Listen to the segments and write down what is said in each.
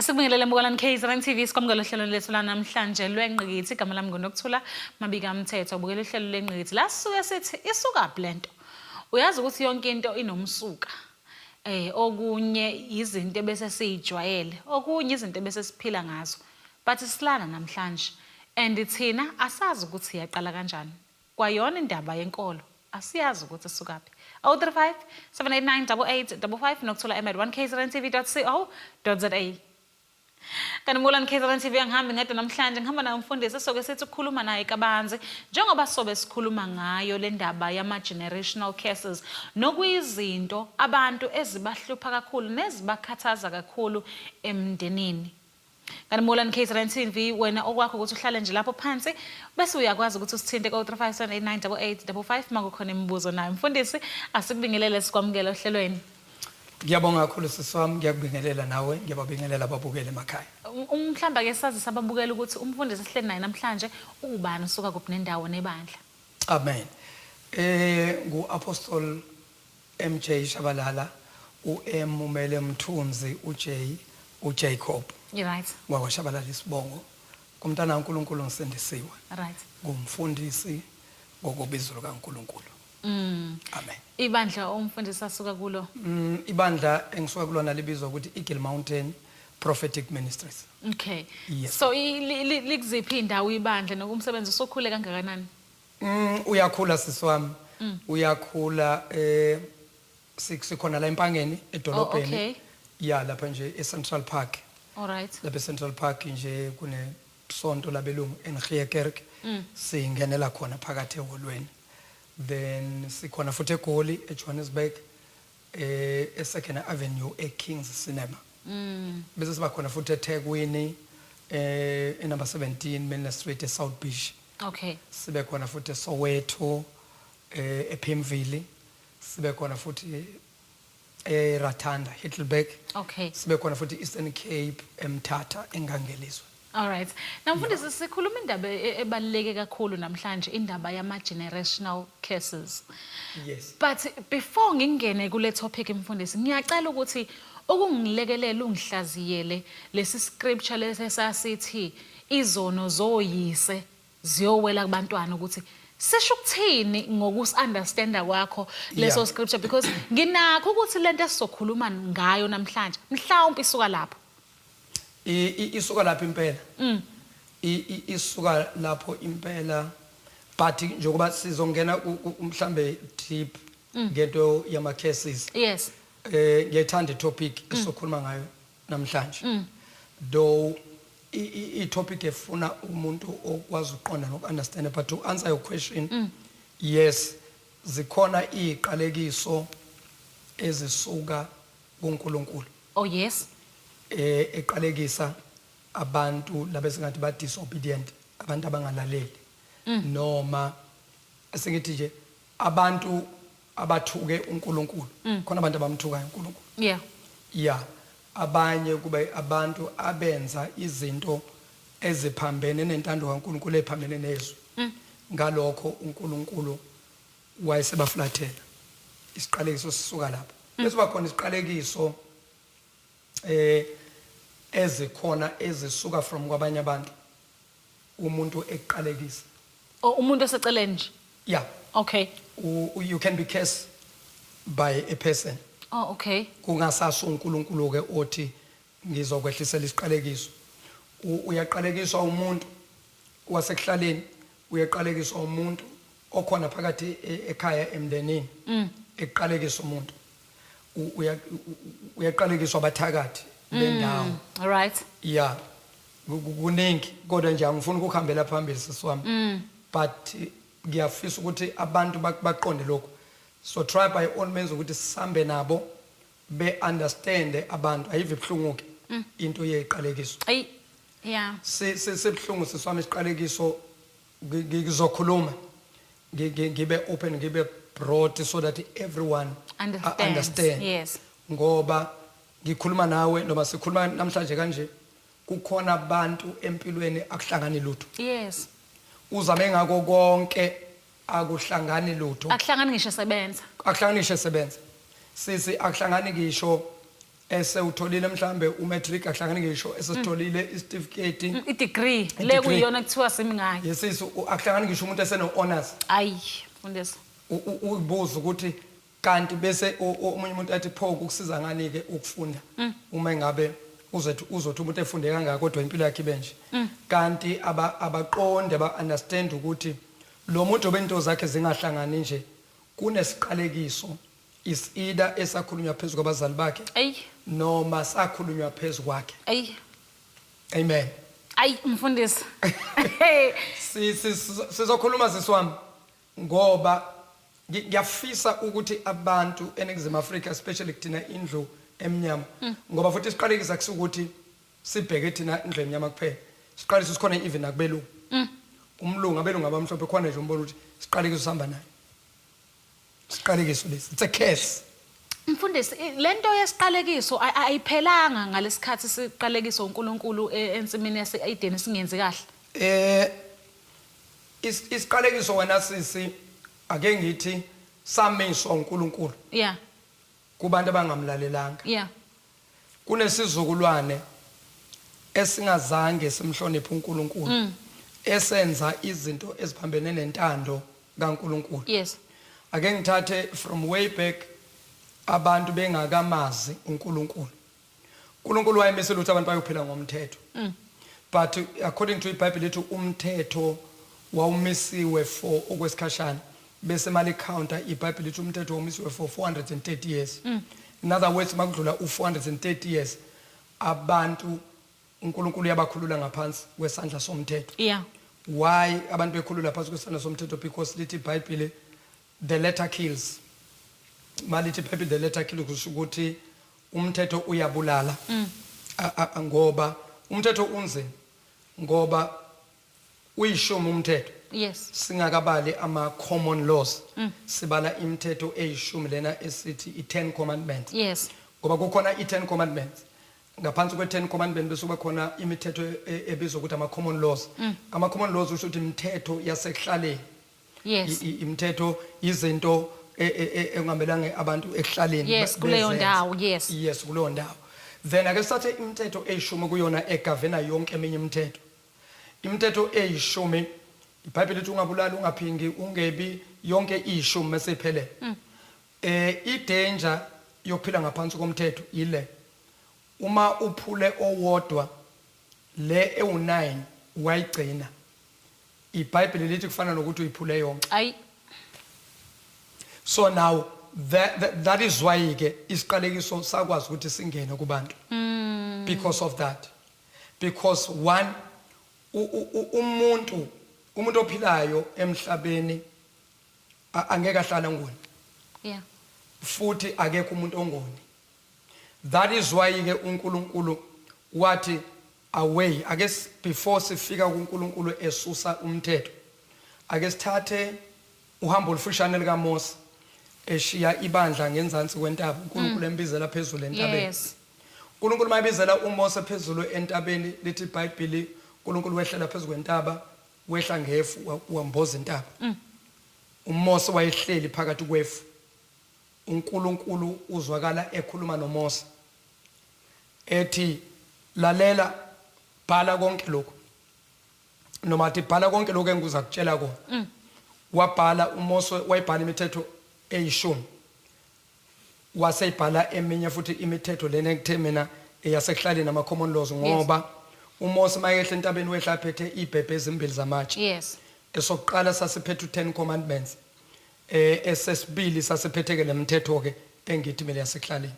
Asibingelele mbukalani KZN TV sikwamukela uhlelo lethu la namhlanje lwengqikithi igama lami ngoNokuthula Mabika Mthetho ubukela uhlelo lwengqikithi la sisuke sithi isuka blend. Uyazi ukuthi yonke into inomsuka. Okunye izinto bese siyijwayele, okunye izinto bese siphila ngazo. But silana namhlanje and thina asazi ukuthi yaqala kanjani. Kwayona indaba yenkolo asiyazi ukuthi isukaphi. 035 789 8855 Nokuthula m@1kzntv.co.za. Kanti mbukalani KZN TV angihambi ngedwa namhlanje ngihamba naye umfundisi soke sithi ukukhuluma naye kabanzi njengoba sobe sikhuluma ngayo le ndaba yama generational curses nokuyizinto abantu ezibahlupha kakhulu nezibakhathaza kakhulu emndenini. Kanti mbukalani KZN TV wena okwakho ukuthi uhlale nje lapho phansi bese uyakwazi ukuthi usithinte ko 035 makukhona imibuzo nayo umfundisi asikubingelele sikwamukela ohlelweni. Ngiyabonga kakhulu siswami ngiyakubingelela nawe ngiyababingelela ababukeli emakhaya. Mhlamba ke sazi sababukela ukuthi umfundisi esihleli naye namhlanje ubani usuka kuphi nendawo nebandla. Amen. Ngu-Apostle MJ Shabalala, uM Umele Mthunzi, uJacob. You right. WaKwaShabalala isibongo. Kumntana kaNkulunkulu ngisindisiwe. Right. Ngumfundisi ngokubizwa kaNkulunkulu. Amen. Ibandla umfundisi asuka kulo. Ibandla engisuka kulona libizwa ukuthi Eagle Mountain Prophetic Ministries. Okay. Yes. So likuziphi indawo ibandla nokumsebenzi sokhule kangakanani? Uyakhula siswami. Uyakhula sikhona la empangeni edolobheni. Okay. Ya lapha nje eCentral Park. All right. Lapha eCentral Park nje kune sonto labelungu eNgiyekerk. Singenela khona phakathi eholweni. Then sikhona futhi eGoli eJohannesburg eSecond Avenue eKings Cinema. Bese siba khona futhi eThekwini number 17 Milner Street eSouth Beach. Okay. Sibe khona futhi eSoweto ePimville. Sibe khona futhi eRatanda Hittelberg. Okay. Sibe khona futhi Eastern Cape eMthatha eNgangelizwe. All right. Now mfundisi sikhuluma indaba ebaluleke kakhulu namhlanje indaba yama generational curses. Yes. But before ngingene kule topic mfundisi ngiyacela ukuthi okungilekelela ungihlaziyele lesi scripture lesasithi izono zoyise ziyowela kubantwana ukuthi sisho ukuthini ngokusunderstanda kwakho leso scripture because nginakho ukuthi lento esizokhuluma ngayo namhlanje mhlawumbe isuka lapho. Isuka lapho impela. Isuka lapho impela but njengoba sizongena mhlambe deep ngento yama cases. Yes. Ngiyithanda itopic esizokhuluma ngayo namhlanje. Though topic efuna umuntu okwazi uqonda nokunderstand but to answer your question yes zikhona iqalekiso ezisuka kuNkulunkulu. Oh yes. Eqalekisa abantu labesingathi ba disobedient abantu abangalaleli noma esingithi nje abantu abathuke uNkulunkulu khona abantu abamthuka uNkulunkulu. Yeah abanye kube abantu abenza izinto eziphambene nentando kaNkulunkulu ephambene nezwi ngalokho uNkulunkulu wayesebaflathela isiqalekiso sisuka lapho bese bakhona isiqalekiso ezikhona ezisuka from kwabanye abantu umuntu eqalekisa umuntu oseceleni nje. Yeah. Okay. You can be cursed by a person. Oh okay. Kungasasu uNkulunkulu ke othi ngizokwehlisela isiqalekiso. Uyaqalekiswa umuntu wasekuhlaleni, uyaqalekiswa umuntu okhona phakathi ekhaya emndenini. Eqalekisa umuntu. Uyaqalekiswa abathakathi bendawo. All right. Yeah. Kuningi kodwa nje angifuni ukuhambela phambili siswami. But ngiyafisa ukuthi abantu baqonde lokho. So try by all means ukuthi sisambe nabo be understand abantu ayive ibhlungu ke into yeqalekiso. Yeah. Sibhlungu siswami isiqalekiso ngizokhuluma ngibe open ngibe broad so that everyone understands. Yes. Ngoba ngikhuluma nawe noma sikhuluma namhlanje kanje kukhona abantu empilweni akuhlangani lutho. Yes. Uzame ngako konke akuhlangani lutho. Akuhlangani ngisho sebenza. Akuhlangani ngisho sebenza. Sisi akuhlangani ngisho esewutholile mhlambe umatric ahlangane ngisho esesitholile icertificate I-degree le kuyiyona kuthiwa simi ngayo. yesisu akuhlangane ngisho umuntu eseno honors Ayi mfundisi. ubuza ukuthi kanti bese omunye umuntu athi pho ukusiza ngani ke ukufunda uma engabe uzothi umuntu efunde kangaka kodwa impilo yakhe benje kanti abaqonde ba understand ukuthi lo muntu obento zakhe zingahlangani nje kunesiqalekiso is either esakhulunywa phezulu kwabazali bakhe Ayi. noma sakhulunywa phezulu kwakhe. Ayi. Amen. Ayi mfundisi. Sizokhuluma siswami ngoba ngiyafisa ukuthi abantu eNingizimu Afrika especially kuthina indlu emnyama ngoba futhi isiqalekisa kusukuthi sibheke thina indlu emnyama kuphela. Siqalisa sikhona even akubelungu. Umlungu abelungu abamhlophe khona nje umbona ukuthi siqalekisa usihamba naye. Siqalekiso lesi. It's a curse. Mfundisi lento yesiqalekiso ayiphelanga ngalesikhathi siqalekiso uNkulunkulu ensimini yaseEden singenzi kahle. Isiqalekiso wena sisi ake ngithi samiswa uNkulunkulu. Yeah. Kubantu abangamlalelanga. Yeah. Kunesizukulwane esingazange simhloniphe uNkulunkulu. Esenza izinto eziphambene nentando kaNkulunkulu. Yes. Ake ngithathe from way back abantu bengakamazi uNkulunkulu. uNkulunkulu wayemisela ukuthi abantu bayophila ngomthetho. But according to iBhayibheli lithi umthetho wawumisiwe for okwesikhashana bese mali counter iBhayibheli lithi umthetho wawumisiwe for 430 years. In other words makudlula u430 years abantu uNkulunkulu yabakhulula ngaphansi kwesandla somthetho. Yeah. Why abantu bekhulula phansi kwesandla somthetho? Because lithi iBhayibheli the letter kills. Malithi iBhayibheli the letter kills kusho ukuthi umthetho uyabulala. Ngoba umthetho unzima ngoba uyishumi umthetho. Yes. Singakabali ama common laws. Sibala imithetho eyishumi lena esithi i10 commandments. Yes. Ngoba kukhona i10 commandments. Ngaphansi kwe10 commandments bese kuba khona imithetho ebizwa ukuthi ama common laws. Ama common laws usho ukuthi imithetho yasekuhlaleni. Yes. Imithetho izinto engamelanga abantu ekuhlaleni. Yes, kuleyo ndawo. Yes. Yes, kuleyo ndawo. Then ake sathe imithetho eyishumi kuyona egavena yonke eminye imithetho. Imithetho eyishumi iBhayibheli lithi ungabulali ungaphingi ungebi yonke ishumi mesephelele. I-danger yokuphila ngaphansi komthetho ile uma uphule owodwa le ewu9 wayigcina iBhayibheli lithi kufana nokuthi uyiphule yonke. Ayi. So now that is why ke isiqalekiso sakwazi ukuthi singene kubantu. Because of that. Because one umuntu ophilayo emhlabeni angeke ahlala ngoni. Yeah. Futhi akekho umuntu ongoni. That is why ke uNkulunkulu wathi away. I guess before sifika kuNkulunkulu esusa umthetho. Ake sithathe uhambo olufushane lika Mose eshiya ibandla ngenzansi kwentaba uNkulunkulu embizela phezulu entabeni. Yes. uNkulunkulu mayibizela uMose phezulu entabeni lithi iBhayibheli uNkulunkulu wehlela phezulu kwentaba wehla ngefu wamboza intaba. uMose wayehleli phakathi kwefu. uNkulunkulu uzwakala ekhuluma noMose ethi lalela bhala konke lokho noma athi bhala konke lokho engiza kutshela kona. Wabhala uMose wayibhala imithetho eyishumi waseyibhala eminye futhi imithetho lena ekuthe mina eyasekuhlaleni ama common laws ngoba uMose mayehla entabeni wehla phethe ibhebhe ezimbili zamatshe. Yes. Esokuqala sasiphethe 10 commandments. Esesibili sasiphetheke lemithetho ke engithi mina yasekuhlaleni.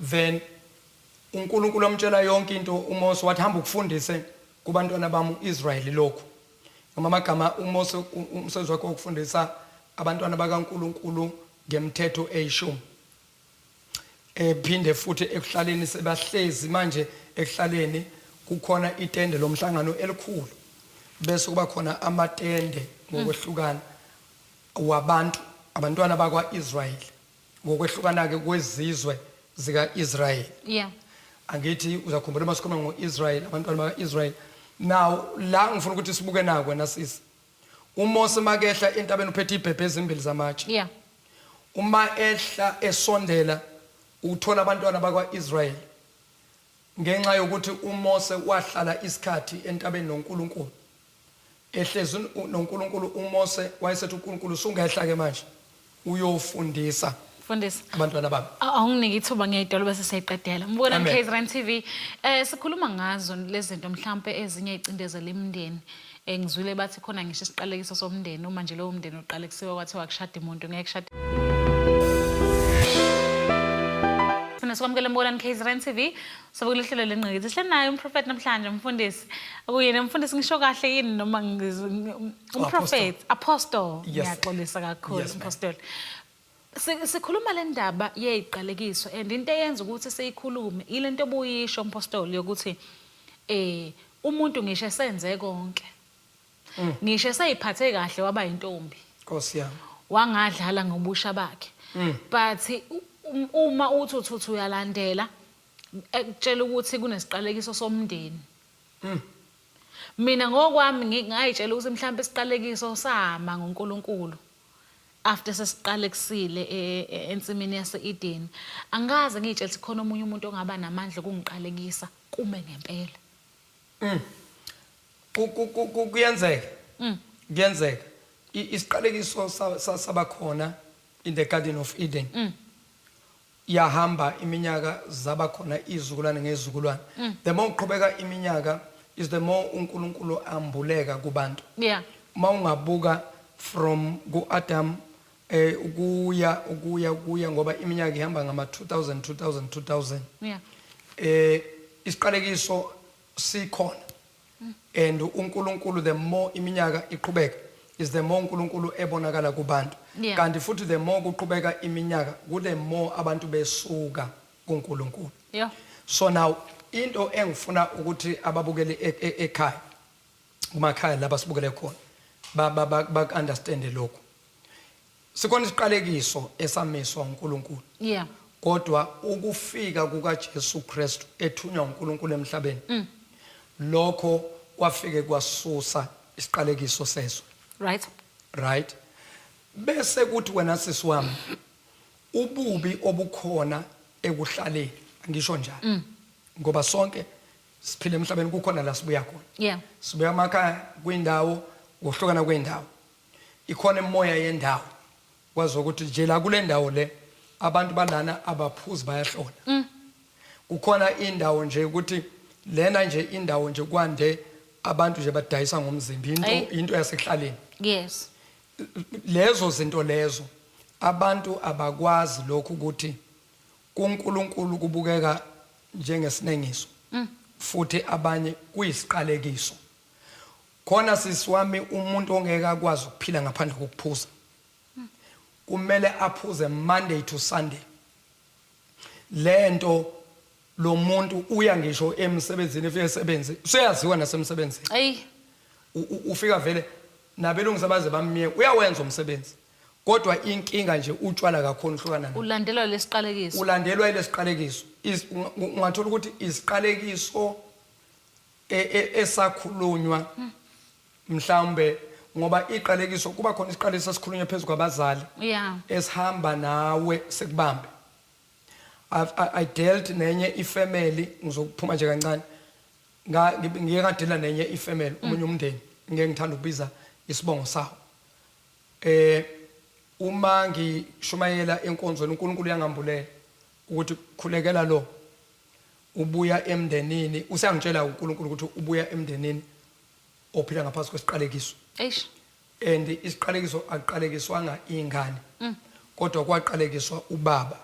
Then uNkulunkulu amtshela yonke into uMose wathi hamba ukufundise kubantwana bami uIsrael lokho. Noma amagama uMose umsebenzi wakhe ukufundisa abantwana bakaNkulunkulu ngemithetho eyishumi. Phinde futhi ekuhlaleni sebahlezi manje ekuhlaleni kukhona itende lomhlangano elikhulu. Bese kuba khona amatende ngokwehlukana wabantu abantwana bakwaIsrael ngokwehlukana ke kwezizwe zikaIsrael. Yeah. Angithi uzakhumbula masikhuluma ngoIsrael abantwana bakaIsrael. Now la ngifuna ukuthi sibuke nako nasisi. uMose makehla entabeni uphethe ibhebhe ezimbili zamatshe. Yeah. Uma ehla esondela uthola abantwana bakwa-Israyeli ngenxa yokuthi uMose wahlala isikhathi entabeni noNkulunkulu ehlezi noNkulunkulu. uMose wayesethi uNkulunkulu sungehla ke manje uyofundisa Fundisi. abantwana bami. Awunginike ithuba ngey'tolo bese siyayiqedela. Mbona Amen. KZN TV sikhuluma ngazo lezi zinto mhlawumbe ezinye ey'cindezela imindeni. Ngizwile bathi khona ngisho isiqalekiso somndeni uma nje lowo mndeni uqale kusiwa kwathiwa kushada umuntu ngeke kushada. Sikwamukela Mbonani KZN TV sobukela ihlelo lengqikithi. Sihle naye umprofeti namhlanje umfundisi. Akuyena umfundisi ngisho kahle yini noma umprofeti apostle. Yes. Ngiyaxolisa kakhulu Yes, ma'am. apostle. Sikhuluma le ndaba yeziqalekiso and into eyenza ukuthi siyikhulume ile nto obuyisho umpostoli yokuthi umuntu ngisho esenze konke. Ngisho eseyiphathe kahle waba intombi. Nkosi yami. Wangadlala ngobusha bakhe. But uma uthi uthuthu uyalandela ekutshela ukuthi kunesiqalekiso somndeni. Mina ngokwami ngingayitshela ukuthi mhlawumbe isiqalekiso sama ngoNkulunkulu. After sesiqaleksile ensimini yase-Eden angaze ngiyitshela ukuthi khona omunye umuntu ongaba namandla kungiqalekisa kume ngempela. Kuyenzeka. Kuyenzeka. Isiqalekiso sabakhona in the Garden of Eden. Yahamba iminyaka zabakhona izizukulwane ngezizukulwane. The more uqhubeka iminyaka is the more uNkulunkulu ambuleka kubantu. Yeah. Mawungabuka from ku-Adam ukuya ngoba iminyaka ihamba ngama 2000. Yeah. Isiqalekiso sikhona. And uNkulunkulu the more iminyaka iqhubeka is the more uNkulunkulu ebonakala kubantu. Yeah. Kanti futhi the more kuqhubeka iminyaka the more abantu besuka kuNkulunkulu. Yeah. So now into engifuna ukuthi ababukele ekhaya kumakhaya laba sibukele khona ba understand lokho. Sikhona isiqalekiso esamiswa uNkulunkulu. Yeah. Kodwa ukufika kukaJesu Kristu ethunywa uNkulunkulu emhlabeni. Lokho kwafike kwasusa isiqalekiso seso. Right. Right. Bese kuthi wena sisi wami ububi obukhona ekuhlaleni ngisho njalo. Ngoba sonke siphila emhlabeni kukhona la sibuya khona. Yeah. Sibuya emakhaya kwindawo ngohlukana kwendawo. Ikhona emoya yendawo. Kwazi ukuthi nje la kule ndawo le abantu balana abaphuzi bayahlona. Kukhona indawo nje ukuthi lena nje indawo nje kwande abantu nje badayisa ngomzimba into yasekuhlaleni. Yes. Lezo zinto lezo abantu abakwazi lokho ukuthi kuNkulunkulu kubukeka njengesinengiso. Futhi abanye kuyisiqalekiso. Khona sisiwami umuntu ongeke akwazi ukuphila ngaphandle kokuphuza. Kumele aphuze Monday to Sunday. Lento lo muntu uya ngisho emsebenzini efike esebenze useyaziwa nasemsebenzini. Hey. Ufika vele nabelungu sabaze bamiye uyawenza umsebenzi. Kodwa inkinga nje utshwala kakhulu uhlukana nayo. Ulandelwa lesiqalekiso. Ulandelwa lesiqalekiso. Ungathola ukuthi isiqalekiso esakhulunywa mhlambe ngoba iqalekiso kuba khona isiqalekiso esikhulunywa phezulu kwabazali. Yeah. Esihamba nawe sekubambe. I dealt nenye ifamily ngizokuphuma nje kancane. Ngike ngadila nenye ifamily umunye umndeni ngeke ngithanda ukubiza isibongo sawo. Uma ngishumayela enkonzweni uNkulunkulu yangambulela ukuthi khulekela lo ubuya emndenini usangitshela uNkulunkulu ukuthi ubuya emndenini ophila ngaphansi kwesiqalekiso. Eish. And isiqalekiso aqalekiswanga ingane kodwa kwaqalekiswa ubaba.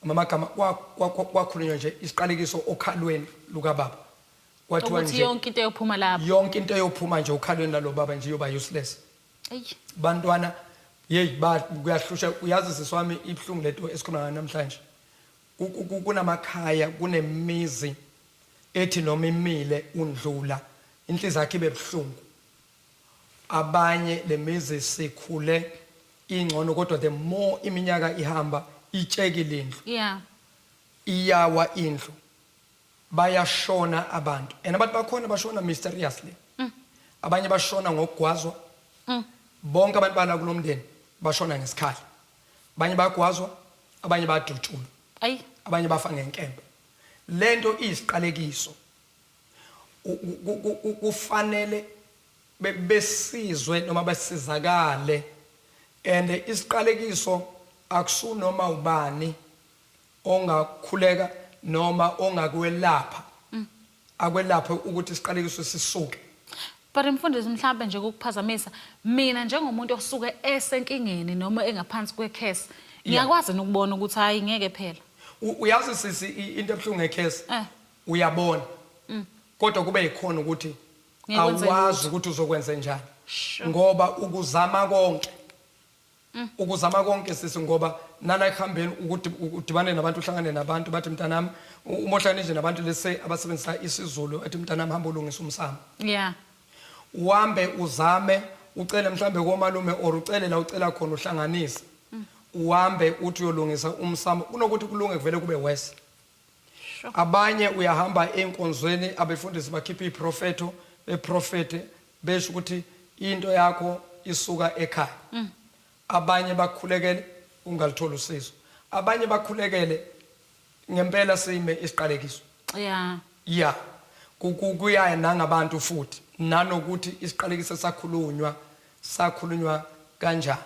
Amagama kwakhulunywa nje isiqalekiso okhalweni luka baba. Kwathiwa Ukuthi nje yonke into eyophuma lapho. yonke into eyophuma nje okhalweni lalo baba nje yoba useless. Hey. Bantwana kuyahlusha uyazi siswami ibhlungu leto esikhona namhlanje. Kunamakhaya kunemizi ethi noma imile undlula inhliziyo yakhe ibebhlungu. Abanye lemizi sikhule ingcono kodwa the more iminyaka ihamba itshekile indlu. Yeah. Iyawa indlu. Bayashona abantu. And abantu bakhona bashona mysteriously. Abanye bashona ngokugwazwa. Bonke abantu bala kulomndeni bashona ngesikhali. Abanye bayagwazwa, abanye bayadutshulwa. Ayi. abanye bafa ngenkemba lento isiqalekiso kufanele besizwe noma basizakale and isiqalekiso akusunoma ubani ongakhuleka noma ongakwelapha akwelapha ukuthi isiqalekiso sisuke. But mfundisi mhlawumbe nje ukukuphazamisa mina njengomuntu osuke esenkingeni noma engaphansi kwecase ngiyakwazi ukubona ukuthi hayi ngeke phela. Uyazi sisi into ebhlungu ngecase uyabona kodwa kube yikhona ukuthi awazi ukuthi uzokwenza njani ngoba ukuzama konke sisi ngoba nala ehambeni ukuthi udibane nabantu uhlangane nabantu bathi mntanami uma uhlangane nje nabantu lese abasebenzisa isiZulu ethi mntanami hamba ulungisa umsamo. Yeah. Uhambe uzame ucele mhlambe komalume or ucele la ucela khona uhlanganise uhambe uthi uyolungisa umsamo kunokuthi kulunge kuvele kube worse. Abanye uyahamba enkonzweni abefundisi bakhipha iprofeto beprofete besho ukuthi into yakho isuka ekhaya. Abanye bakhulekele ungalithola usizo. Abanye bakhulekele ngempela sime isiqalekiso. Yeah. Yeah. Kuyaya nangabantu futhi nanokuthi isiqalekiso sakhulunywa kanjani.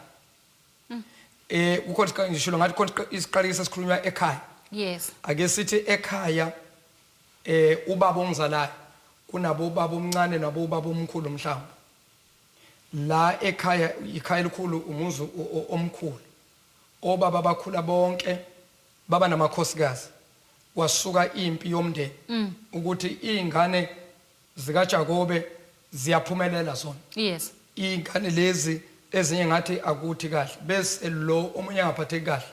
Ukho ngishilo ngathi khona isiqalekiso sikhulunywa ekhaya. Yes. Ake sithi ekhaya ubaba ongizalayo kunabo baba omncane nabo ubaba omkhulu mhlawumbe. La ekhaya ikhaya elikhulu umuzi omkhulu. Obaba bakhula bonke baba namakhosikazi. Wasuka impi yomndeni ukuthi izingane zika Jakobe ziyaphumelela zona. Yes. Izingane lezi ezinye ngathi akuthi kahle bese lo omunye ngaphatheki kahle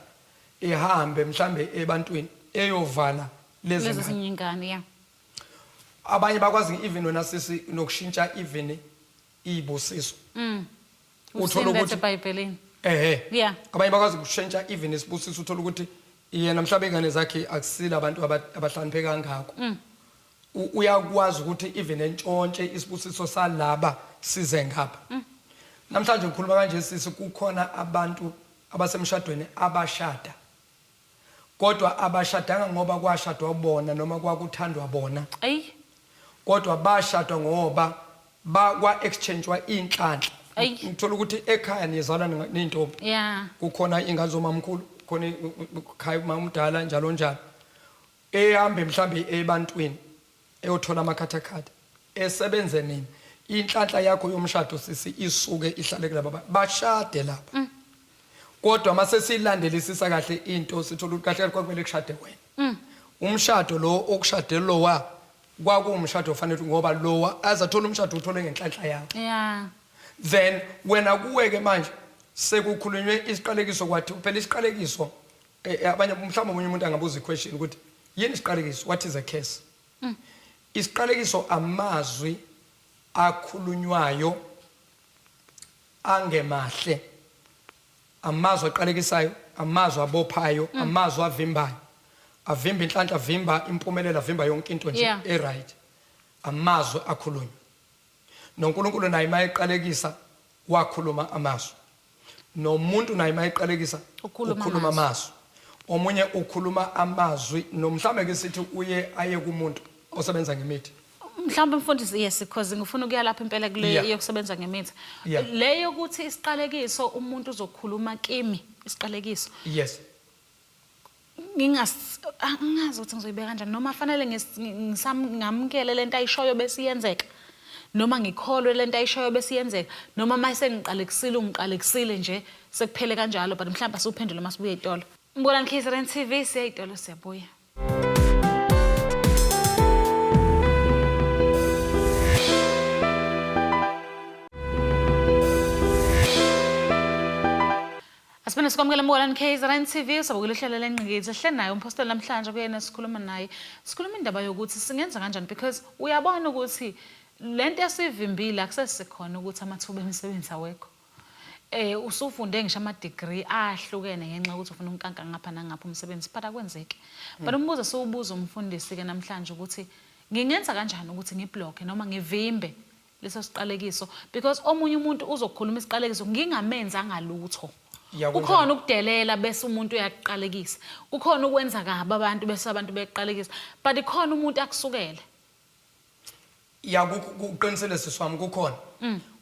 ehambe mhlambe ebantwini eyovala lezi ingane. Yeah. Abanye bakwazi even wena sisi nokushintsha even ibusiso. Uthola ukuthi eBhayibhelini. Yeah. Abanye bakwazi ukushintsha even isibusiso uthola ukuthi yena mhlawumbe ingane zakhe akusila abantu abahlanipheka kangako. Uyakwazi ukuthi even entshontshe isibusiso salaba size ngapha. Namhlanje ngikhuluma kanje sisi kukhona abantu abasemshadweni abashada. Kodwa abashadanga ngoba kwashadwa ubona noma kwakuthandwa bona. Ayi. Kodwa bashadwa ngoba kwa exchangewa inhlanhla. Ngithola ukuthi ekhaya niyazalwa nintombi. Yeah. Kukhona ingane zomamkhulu khona ekhaya mamdala njalo njalo. Ehambe mhlambe ebantwini eyothola amakhathakhatha esebenze nini inhlanhla yakho yomshado sisi isuke ihlale kulaba bashade lapha. Kodwa mase silandelisisa kahle into sithola ukuthi kahle kwakumele kushade wena. Umshado lo okushade lowa kwakuwumshado ofanele ngoba lowa azathola umshado uthole ngenhlanhla yakho. Yeah. Then wena kuweke manje sekukhulunywe isiqalekiso kwathi phela isiqalekiso abanye mhlawumbe umunye umuntu angabuza iquestion ukuthi yini isiqalekiso, what is a case? Isiqalekiso amazwi akhulunywayo angemahle, amazwi aqalekisayo, amazwi abophayo, amazwi avimbayo, avimba inhlanhla, avimba impumelelo, avimba yonke into nje right. Amazwi akhulunywa noNkulunkulu naye mayeqalekisa wakhuluma amazwi, nomuntu naye mayeqalekisa ukhuluma amazwi, omunye ukhuluma amazwi nomhlambe ke sithi uye aye kumuntu osebenza ngemithi. Mhlawumbe mfundisi yes because ngifuna ukuya lapha impela kule yokusebenza ngemithi. Leyo ukuthi isiqalekiso umuntu uzokhuluma kimi isiqalekiso. Yes. Ngingazi ukuthi ngizoyibeka kanjani noma fanele ngisamngamukele lento ayishoyo bese iyenzeka noma ngikholwe lento ayishoyo bese iyenzeka noma mase ngiqalekisile nje sekuphele kanjalo but mhlawumbe asuphendule masibuye ezitolo. Mbonani KZN TV siya ezitolo siyabuya. Asibona sikwamukela Mbonani KZN TV sabukela uhlelo lengqikithi ehleli naye umpostoli namhlanje kuyena sikhuluma naye. Sikhuluma indaba yokuthi singenza kanjani because uyabona ukuthi lento esivimbile akusesikhona ukuthi amathuba emisebenzi awekho. Usufunde ngisho ama degree ahlukene ngenxa ukuthi ufuna unkanka ngapha nangapha umsebenzi but akwenzeki. But umbuzo siwubuza umfundisi ke namhlanje ukuthi ngingenza kanjani ukuthi ngiblock noma ngivimbe leso siqalekiso because omunye umuntu uzokhuluma isiqalekiso ngingamenza ngalutho. Ya, kunjalo. Kukhona ukudelela bese umuntu uyaqalekisa. Kukhona ukwenza kabi abantu bese abantu beqalekisa. But ikhona umuntu akusukele. Ya, kuqinisele siswami kukhona.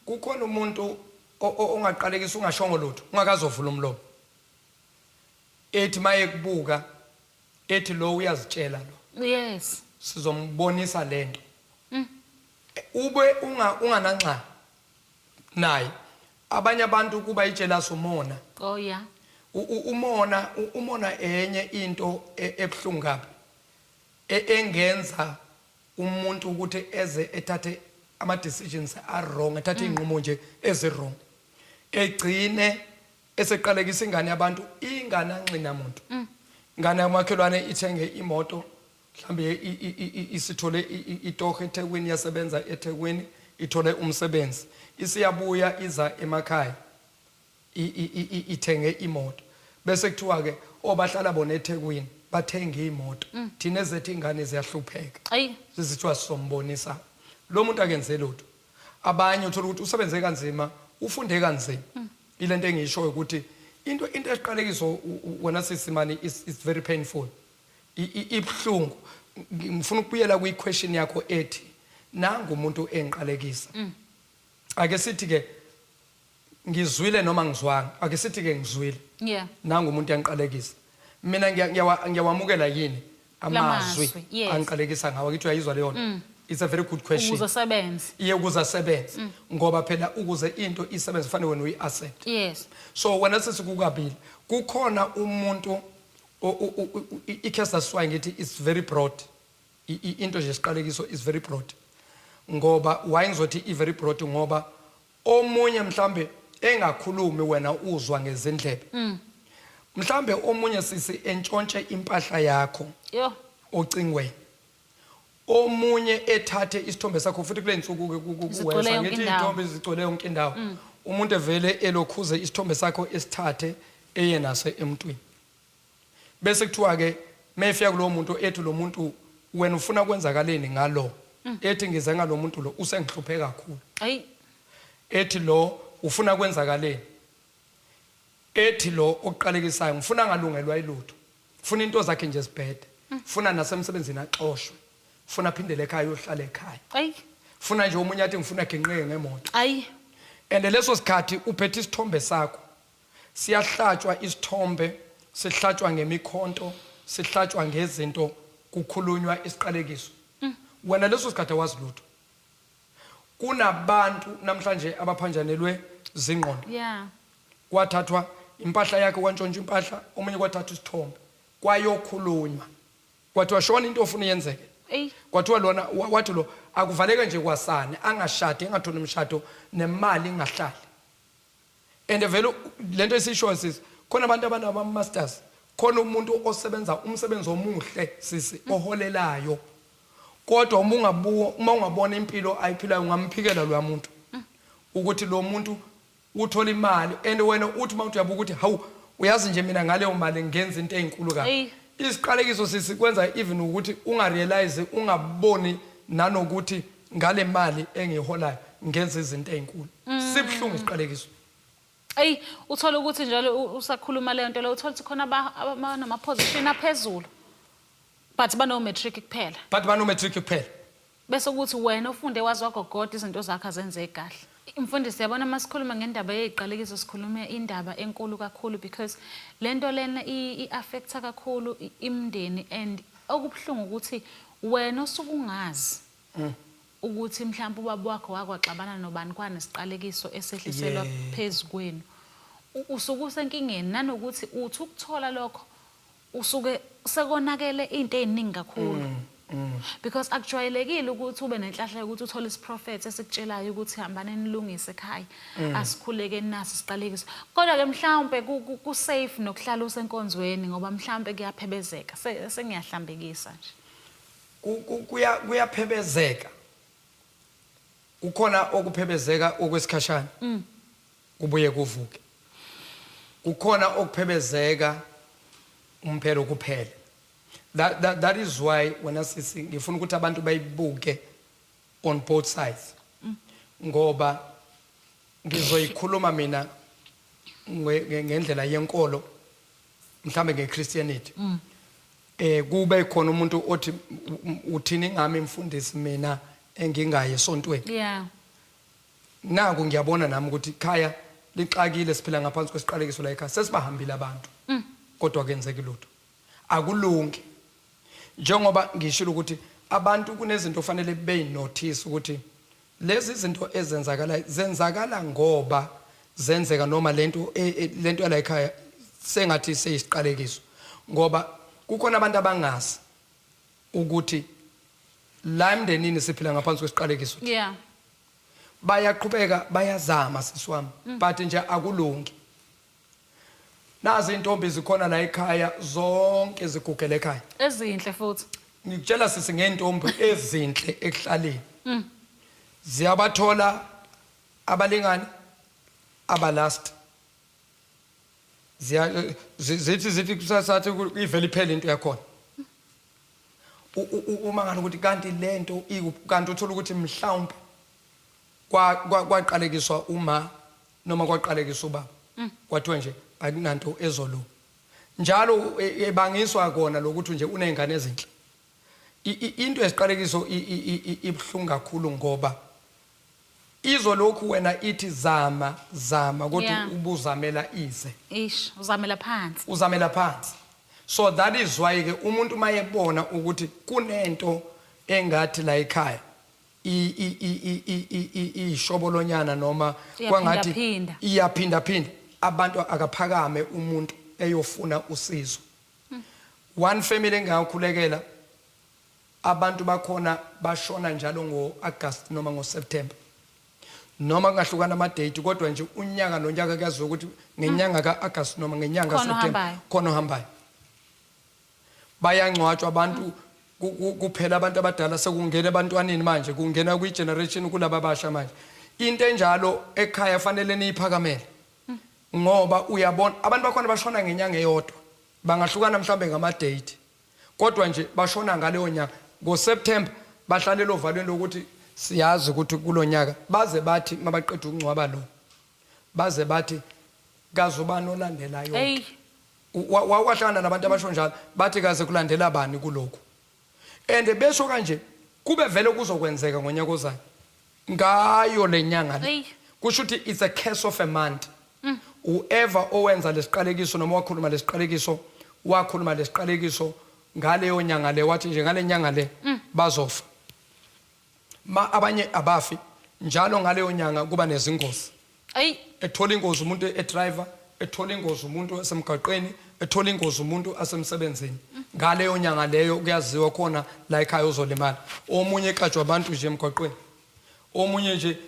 Kukhona umuntu ongaqalekisa ungashongo lutho, ungakazovula umlomo. Ethi maye kubuka, ethi lo uyazitshela lo. Yes. Sizombonisa lento. Ube ungananxa naye. Abanye abantu kuba ijealous umona. Oh yeah. Umona enye into ebhlungu kabi. Engenza umuntu ukuthi eze ethathe ama decisions are wrong, ethathe inqumo nje ezi wrong. Egcine eseqalekisa ingane yabantu ingananxina umuntu. Ingane yamakhelwane ithenge imoto, mhlambe isithole itoho eThekwini, yasebenza eThekwini, ithole umsebenzi. Isiyabuya iza emakhaya. Ithenge imoto. Bese kuthiwa ke obahlala bona eThekwini bathenge imoto. Thina ezethu ingane ziyahlupheka. Ayi. Sisithiwa sizombonisa. Lo muntu akenze lutho. Abanye uthola ukuthi usebenze kanzima, ufunde kanzima. Ilento engisho ukuthi into esiqalekiso wena sisimani is very painful. Ibhlungu. Ngifuna ukubuyela kwi-question yakho ethi nangu umuntu engiqalekisa. Ake sithi ke ngizwile noma ngizwanga, ake sithi ke ngizwile. Yeah. Nangu umuntu yangiqalekisa. Mina ngiyawamukela yini amazwi angiqalekisa ngawo, ngithi uyayizwa leyo. It's a very good question. Ukuze sebenze. Iye ukuze asebenze. Ngoba phela ukuze into isebenze fanele wena uyi-accept. Yes. So wena sesikukabili, kukhona umuntu i-case that's why ngithi it's very broad. Into nje siqalekiso is very broad. Ngoba why ngizothi i very broad ngoba omunye mhlambe engakhulumi wena uzwa ngezindlebe. Mhlambe omunye sisi entshontshe impahla yakho. Yo. Ocingweni. Omunye ethathe isithombe sakho futhi kule nsuku ke kuwesa ngithi izithombe zigcwele yonke indawo. Umuntu evele elokhuze isithombe sakho esithathe eye naso emntwini. Bese kuthiwa ke mayefika kulo muntu ethi lo muntu wena ufuna kwenzakaleni ngalo. Ethi ngize ngalo muntu lo usengihlupheke kakhulu. Ayi. Ethi lo ufuna kwenzakaleni. Ethi lo oqalekisayo ngifuna ngalungelwa ilutho. Ufuna into zakhe nje sibhede. Ufuna nasemsebenzini axoshwe. Ufuna aphindele ekhaya uyohlala ekhaya. Ayi. Ufuna nje omunye athi ngifuna genqeke ngemoto. Ayi. And leso sikhathi uphethe isithombe sakho. Siyahlatshwa isithombe, sihlatshwa ngemikhonto, sihlatshwa ngezinto, kukhulunywa isiqalekiso. Wena leso sikhathi wazi lutho. Kunabantu namhlanje abaphanjanelwe zingqondo. Yeah. Kwathathwa impahla yakhe kwantshontsha impahla, omunye kwathatha isithombe. Kwayokhulunywa. Kwathiwa shona into ofuna yenzeke. Kwathiwa lona wathi lo akuvaleke nje kwasane, angashadi, engatholi umshado nemali ingahlali. And vele lento esisho sisi khona abantu abanaba masters, khona umuntu osebenza umsebenzi omuhle sisi oholelayo. Kodwa uma ungabona impilo ayiphilayo ungamphikela lo muntu. Ukuthi lo muntu uthola imali and wena uthi mawuthi uyabuka ukuthi hawu uyazi nje mina ngaleyo mali ngenza into ezinkulu kabi. Isiqalekiso sisikwenza even ukuthi ungarealize, ungaboni nanokuthi ngale mali engiholayo ngenza izinto ezinkulu. Sibhlungu isiqalekiso. Ayi, uthola ukuthi njalo usakhuluma le nto le uthola ukuthi khona nama position aphezulu. But bano matric kuphela. But bano matric kuphela. Bese ukuthi wena ufunde wazi wagogoda izinto zakhe azenzeke kahle. Mfundisi yabona masikhuluma ngendaba yeziqalekiso sikhulume indaba enkulu kakhulu because lento lena iaffecta kakhulu imndeni and okubhlungu ukuthi wena osukungazi ukuthi mhlawumbe ubaba wakho wakwaxabana nobani kwanesiqalekiso esehliselwa phezukwenu. Usuke usenkingeni nanokuthi uthi ukuthola lokho usuke sekonakele into eziningi kakhulu. Because akujwayelekile ukuthi ube nenhlahla ukuthi uthole isiprofeti esikutshelayo ukuthi hambane nilungise ekhaya asikhuleke nasi siqalekiso. Kodwa ke mhlawumbe ku safe nokuhlala usenkonzweni ngoba mhlawumbe kuyaphebezeka sengiyahlambekisa nje. Kuyaphebezeka. Kukhona okuphebezeka okwesikhashana. Kubuye kuvuke. Kukhona okuphebezeka umphelo kuphela. That is why when I say ngifuna ukuthi abantu bayibuke on both sides. Ngoba ngizoyikhuluma mina ngendlela yenkolo mhlambe ngeChristianity kube khona umuntu othi uthini ngami mfundisi mina engingaye esontweni Yeah. naku ngiyabona nami ukuthi khaya lixakile siphila ngaphansi kwesiqalekiso la ekhaya sesibahambile abantu kodwa kenzeki lutho akulungi njengoba ngishilo ukuthi abantu kunezinto ofanele beyinotice ukuthi lezi zinto zenzakala ngoba zenzeka noma lento yala ekhaya sengathi seyisiqalekiso ngoba kukhona abantu abangazi ukuthi la emndenini siphila ngaphansi kwesiqalekiso Yeah. bayaqhubeka bayazama sisiwami but nje akulungi nazi intombi zikhona la ekhaya zonke zigugele ekhaya Ezinhle futhi. ngikutshela sisi ngentombi ezinhle ekuhlaleni ziyabathola abalingani abalast zithi kusasathi ivele iphele into yakhona uma ngani ukuthi kanti lento kanti uthola ukuthi mhlawumbe kwaqalekiswa uma noma kwaqalekiswa ubaba kwathiwa nje akunanto ezolo njalo ebangiswa kona lokuthi nje unezingane ezinhle into esiqalekiso ibhlungu kakhulu ngoba izolokhu wena ithi zama ukuthi ubuzamela ize Ish, uzamela phansi. So that is why ke umuntu mayebona ukuthi kunento engathi la ekhaya ishobolonyana noma kwangathi iyaphinda abantu akaphakame umuntu eyofuna usizo. One family engakhulekela abantu bakhona bashona njalo ngoAugust noma ngoSeptember noma kungahlukana ama date kodwa nje unyaka nonyaka kuyaziwa ukuthi ngenyanga kaAugust noma ngenyanga kaSeptember khona ohambayo bayangcwatshwa abantu kuphela abantu abadala sekungena abantwaneni manje kungena kwigeneration kulaba abasha manje into enjalo ekhaya fanele niyiphakamele ngoba uyabona abantu bakhona bashona ngenyanga eyodwa bangahlukana mhlambe ngama date kodwa nje bashona ngaleyo nyaka ngoSeptember bahlalelo valweni lokuthi siyazi ukuthi kulonyaka baze bathi mabaqeda ukungcwaba lo baze bathi kazobani olandelayo Hey. wahlangana nabantu abasho njalo bathi kaze kulandela bani kuloko and besho kanje kube vele kuzokwenzeka ngonyaka ozayo ngayo lenyanga le kusho ukuthi it's a curse of a month whoever owenza lesiqalekiso noma wakhuluma lesiqalekiso ngaleyo nyanga le wathi nje ngale nyanga le bazofa abanye abafi njalo ngaleyo nyanga kuba nezingozi ethola ingozi umuntu edriver ethola ingozi umuntu esemgaqweni ethola ingozi umuntu asemsebenzini ngaleyo nyanga leyo kuyaziwa khona la ekhaya uzolimala omunye ekajwa abantu nje emgaqweni omunye nje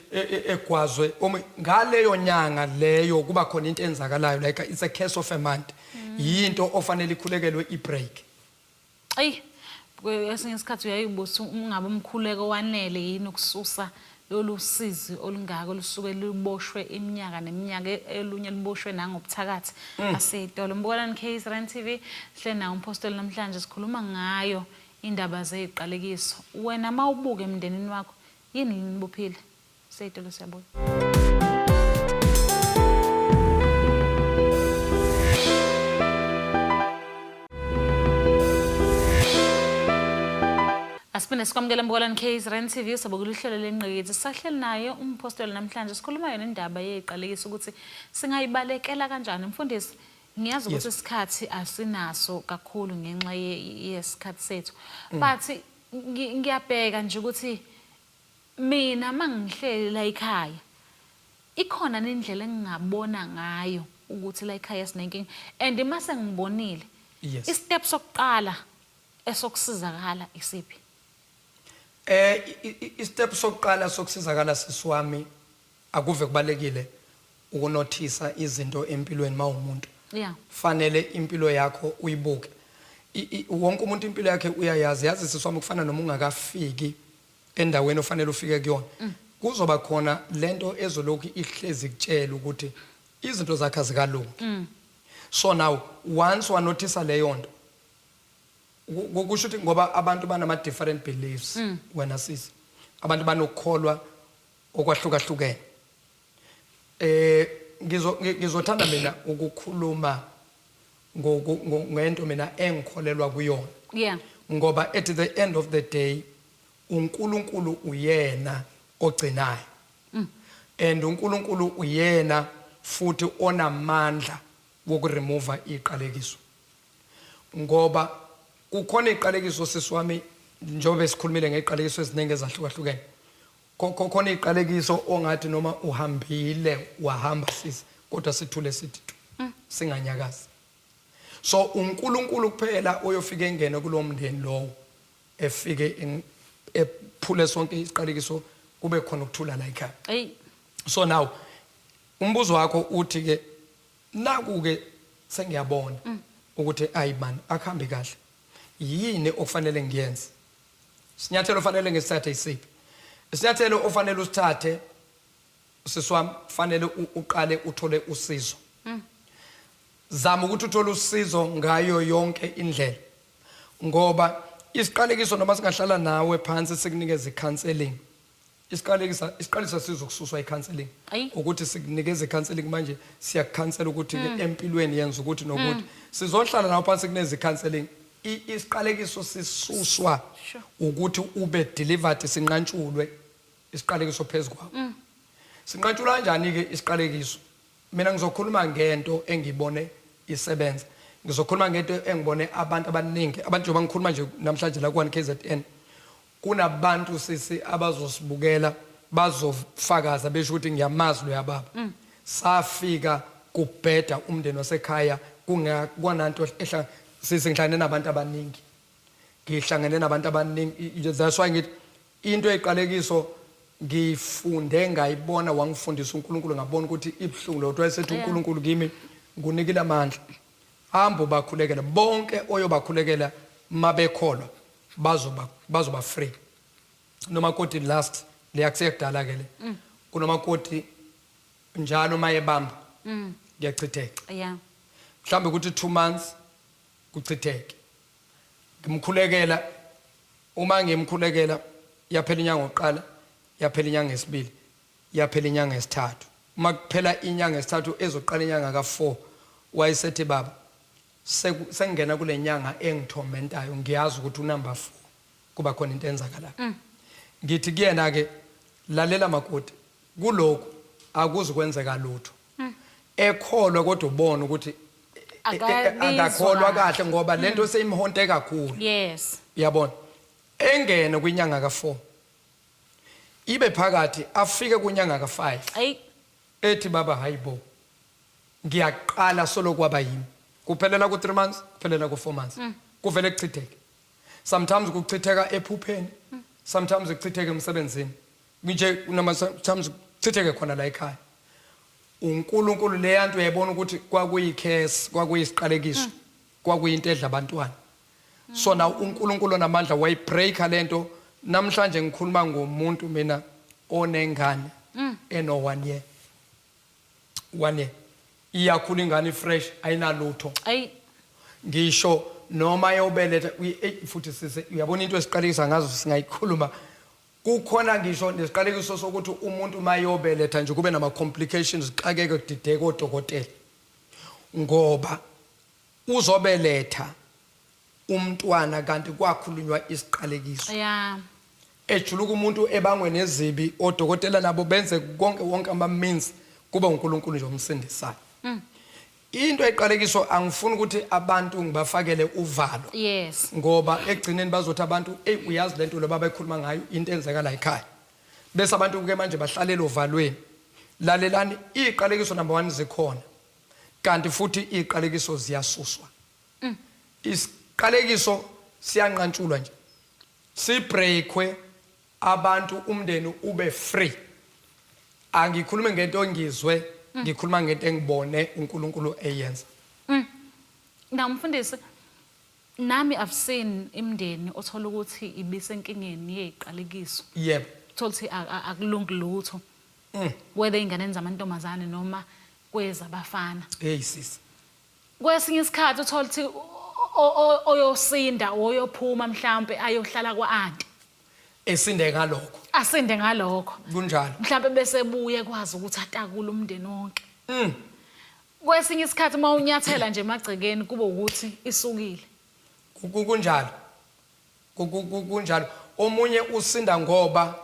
egwazwe ngaleyo nyanga leyo kuba khona into enzakalayo like it's a curse of a month yinto ofanele ikhulekelwe ibreak Esinye isikhathi uyayibuza ungabe umkhuleko wanele yini ukususa lolu sizi olungaka olusuke luboshwe iminyaka neminyaka elunye liboshwe nangobuthakathi aseyitolo mbukalani KZN TV hle na umpostoli namhlanje sikhuluma ngayo indaba zeziqalekiso wena mawubuke emndenini wakho yini linibophile seyitolo siyabuya Asipinde sikwamukela mbukalani KZN TV sabukela uhlelo lengqikithi sahleli naye umpostoli namhlanje sikhuluma yona indaba yeziqalekiso ukuthi singayibalekela kanjani mfundisi ngiyazi ukuthi isikhathi asinaso kakhulu ngenxa yesikhathi sethu but ngiyabheka nje ukuthi mina mangihleli la ekhaya ikhona nendlela engingabona ngayo ukuthi la ekhaya sinenkinga and mase ngibonile istep sokuqala esokusizakala isiphi istep sokuqala sokusizakala sisiwami akuve kubalekile ukunothisa izinto empilweni mawumuntu fanele impilo yakho uyibuke wonke umuntu impilo yakhe uyayazi yazi sisiwami kufana noma ungakafiki endaweni ofanele ufike kuyona kuzoba khona lento ezolokhu ihlezi kutshela ukuthi izinto zakhe azikalungi so now once wanothisa leyo nto kusho ukuthi ngoba abantu banama different beliefs wena sisi abantu banokukholwa okwahlukahlukene ngizothanda mina ukukhuluma ngento mina engikholelwa kuyona. Yeah. Ngoba at the end of the day uNkulunkulu uyena ogcinayo. And uNkulunkulu uyena futhi onamandla wokuremove iqalekiso. Ngoba kukhona iqalekiso sisiwami njengoba sikhulumile ngeqalekiso eziningi ezahlukahlukene. Khona iqalekiso ongathi noma uhambile wahamba sisi kodwa sithule sithi singanyakazi. So uNkulunkulu kuphela oyofika engene kulomndeni lowo efike ephule sonke isiqalekiso kube khona ukuthula la ekhaya. Hey. So now umbuzo wakho uthi ke naku ke sengiyabona ukuthi ayiman akhambi kahle. Yini okufanele ngiyenze? Sinyathelo ofanele ngisithathe isiphi? Isinyathelo ofanele usithathe siswami fanele uqale uthole usizo. Zama ukuthi uthole usizo ngayo yonke indlela. Ngoba isiqalekiso noma singahlala nawe phansi sikunikeza icounseling. Isiqalisa sizokususwa icounseling. Ukuthi sikunikeza icounseling manje siyakukhansela ukuthi empilweni yenza ukuthi nokuthi sizohlala nawe phansi kuneze icounseling. Isiqalekiso sisuswa ukuthi ube delivered sinqantshulwe isiqalekiso phezukwa. Sinqantshulwa kanjani ke isiqalekiso? Mina ngizokhuluma ngento engibone isebenza. Ngizokhuluma ngento engibone abantu abaningi abantu njengoba ngikhuluma nje namhlanje la ku KZN kunabantu sisi abazosibukela bazofakaza besho ukuthi ngiyamazi lo yababa. Safika kubheda umndeni wasekhaya kungananto ehla sisi ngihlangene nabantu abaningi. Ngihlangene nabantu abaningi that's why ngithi into eqalekiso ngifunde ngayibona wangifundisa uNkulunkulu ngabona ukuthi ibhlungu lo wayesethi uNkulunkulu kimi ngunikile amandla. Hambo bakhulekela bonke oyobakhulekela mabekholwa bazoba free. Noma koti last leyaksekudala ke le. Kunoma koti njalo mayebamba ngiyachitheka. Yeah. Mhlambe ukuthi 2 months kuchitheke. Ngimkhulekela uma ngimkhulekela yaphela inyanga oqala, yaphela inyanga yesibili, yaphela inyanga yesithathu. Uma kuphela inyanga yesithathu ezoqala inyanga ka4 wayesethi baba sengena kule nyanga engithomentayo ngiyazi ukuthi unumber 4 kuba khona into enzakalayo. Ngithi kuyena ke lalela makoti kuloko akuzikwenzeka lutho. Ekholwa kodwa ubona ukuthi akakholwa kahle ngoba lento seyimhonte kakhulu. Yes. Yabona. Engene kwinyanga ka4. Ibe phakathi afike kunyanga ka5. Hey. Ethi baba hayibo. Ngiyaqala solo kwaba yimi. Kuphelela ku 3 months, kuphelela ku 4 months. Kuvele kuchitheke. Sometimes kuchitheka ephupheni, sometimes kuchitheka emsebenzini. Nje noma sometimes kuchitheke khona la ekhaya. uNkulunkulu leyanto uyayibona ukuthi kwakuyicase, kwakuyisiqalekiso, kwakuyinto edla abantwana. So now uNkulunkulu namandla wayibreaka lento. Namhlanje ngikhuluma ngomuntu mina onengane eno 1 year. 1 year. Iyakhula ingane fresh ayinalutho. Ay. Ngisho noma yobeletha futhi sise uyabona into esiqalekisa ngazo singayikhuluma. Kukhona ngisho nesiqalekiso sokuthi umuntu mayobeletha nje kube nama complications xakeke kudideka odokotela. Ngoba uzobeletha umntwana kanti kwakhulunywa isiqalekiso. Yeah. Ejuluka umuntu ebangwe nezibi odokotela nabo benze konke wonke ama means kuba uNkulunkulu nje omsindisayo. Into eqalekiso angifuni ukuthi abantu ngibafakele uvalo. Yes. Ngoba egcineni bazothi abantu uyazi lento lo baba ekhuluma ngayo into enzeka la ekhaya. Bese abantu ke manje bahlalela uvalweni. Lalelani iqalekiso number 1 zikhona. Kanti futhi iqalekiso ziyasuswa. Isiqalekiso siyanqantshulwa nje. Sibreakwe abantu umndeni ube free. Angikhulume ngento engizwe, ngikhuluma ngento engibone uNkulunkulu eyenza. Na mfundisi nami I've seen imndeni othola ukuthi ibisenkingeni yeqalekiso. Yebo. Uthola ukuthi akulungi lutho. Whether ingane zamantombazane noma kwezabafana. Hey sis. Kwesinye isikhathi uthola ukuthi oyosinda oyophuma mhlambe ayohlala kwaanti. Esinde ngalokho. Asinde ngalokho. Kunjalo. Mhlambe bese buye kwazi ukuthi atakule umndeni wonke. Kwesinye isikhathi uma unyathela nje emagcekeni kube ukuthi isukile. Kunjalo. Kunjalo. Omunye usinda ngoba